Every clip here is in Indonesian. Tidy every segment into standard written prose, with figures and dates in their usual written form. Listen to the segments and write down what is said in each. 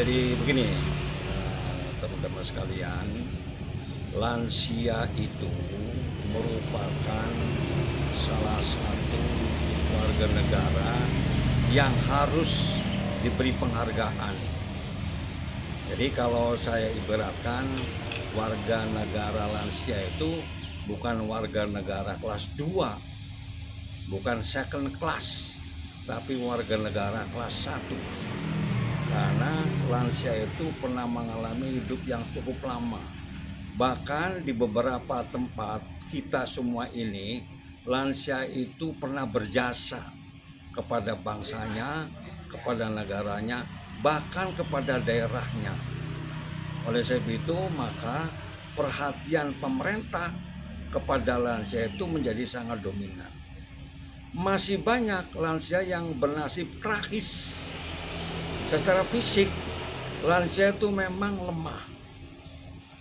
Jadi begini, teman-teman sekalian, lansia itu merupakan salah satu warga negara yang harus diberi penghargaan. Jadi kalau saya ibaratkan, warga negara lansia itu bukan warga negara kelas 2, bukan second class, tapi warga negara kelas 1. Karena lansia itu pernah mengalami hidup yang cukup lama. Bahkan di beberapa tempat kita semua ini, lansia itu pernah berjasa kepada bangsanya, kepada negaranya, bahkan kepada daerahnya. Oleh sebab itu, maka perhatian pemerintah kepada lansia itu menjadi sangat dominan. Masih banyak lansia yang bernasib tragis. Secara fisik, lansia itu memang lemah.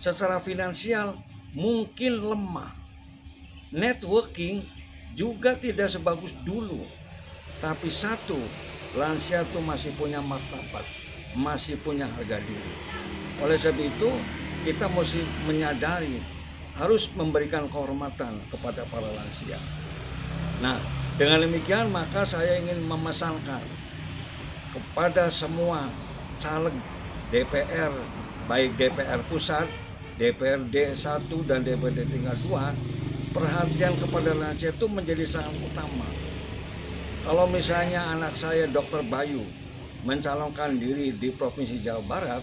Secara finansial, mungkin lemah. Networking juga tidak sebagus dulu. Tapi satu, lansia itu masih punya martabat, masih punya harga diri. Oleh sebab itu, kita mesti menyadari harus memberikan kehormatan kepada para lansia. Nah, dengan demikian maka saya ingin memesankan kepada semua caleg DPR, baik DPR pusat, DPRD 1 dan DPRD tingkat 2, perhatian kepada lansia itu menjadi sangat utama. Kalau misalnya anak saya Dr. Bayu mencalonkan diri di Provinsi Jawa Barat,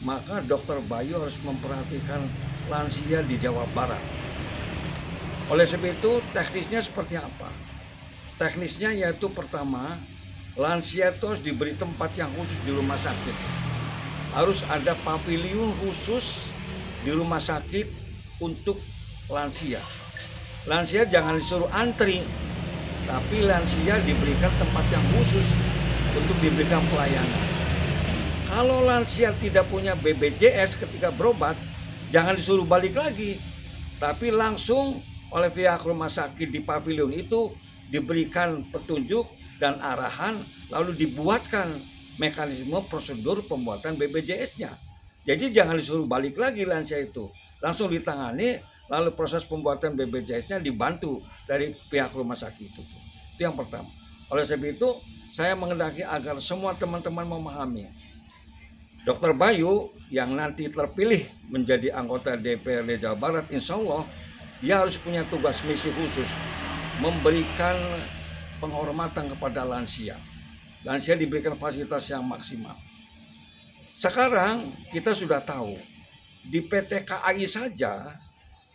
maka Dr. Bayu harus memperhatikan lansia di Jawa Barat. Oleh sebab itu, teknisnya seperti apa? Teknisnya yaitu pertama, lansia itu harus diberi tempat yang khusus di rumah sakit. Harus ada pavilion khusus di rumah sakit untuk lansia. Lansia jangan disuruh antri, tapi lansia diberikan tempat yang khusus untuk diberikan pelayanan. Kalau lansia tidak punya BPJS ketika berobat, jangan disuruh balik lagi, tapi langsung oleh pihak rumah sakit di pavilion itu diberikan petunjuk dan arahan, lalu dibuatkan mekanisme prosedur pembuatan BPJS-nya. Jadi jangan disuruh balik lagi lansia itu, langsung ditangani, lalu proses pembuatan BPJS-nya dibantu dari pihak rumah sakit itu. Itu yang pertama. Oleh sebab itu, saya menghendaki agar semua teman-teman memahami, Dr. Bayu yang nanti terpilih menjadi anggota DPRD Jawa Barat, insya Allah dia harus punya tugas misi khusus, memberikan penghormatan kepada lansia. Lansia diberikan fasilitas yang maksimal. Sekarang kita sudah tahu, di PT KAI saja,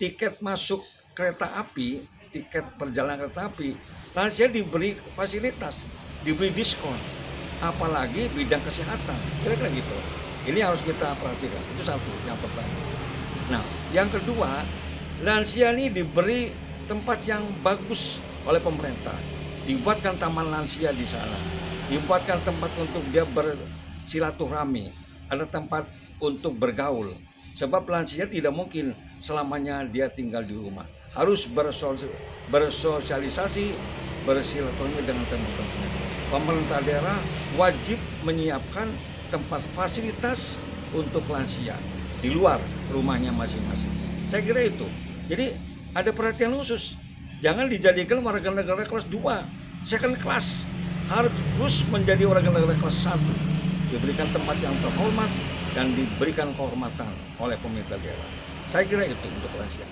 tiket masuk kereta api, tiket perjalanan kereta api, lansia diberi fasilitas, diberi diskon. Apalagi bidang kesehatan, kira-kira gitu. Ini harus kita perhatikan, itu satu, yang pertama. Nah, yang kedua, lansia ini diberi tempat yang bagus oleh pemerintah. Dibuatkan taman lansia di sana, dibuatkan tempat untuk dia bersilaturahmi, ada tempat untuk bergaul. Sebab lansia tidak mungkin selamanya dia tinggal di rumah, harus bersosialisasi, bersilaturahmi dengan teman-temannya. Pemerintah daerah wajib menyiapkan tempat fasilitas untuk lansia di luar rumahnya masing-masing. Saya kira itu. Jadi ada perhatian khusus. Jangan dijadikan warga negara kelas 2, second class. Harus menjadi warga negara kelas 1. Diberikan tempat yang terhormat dan diberikan kehormatan oleh pemerintah daerah. Saya kira itu untuk lansia.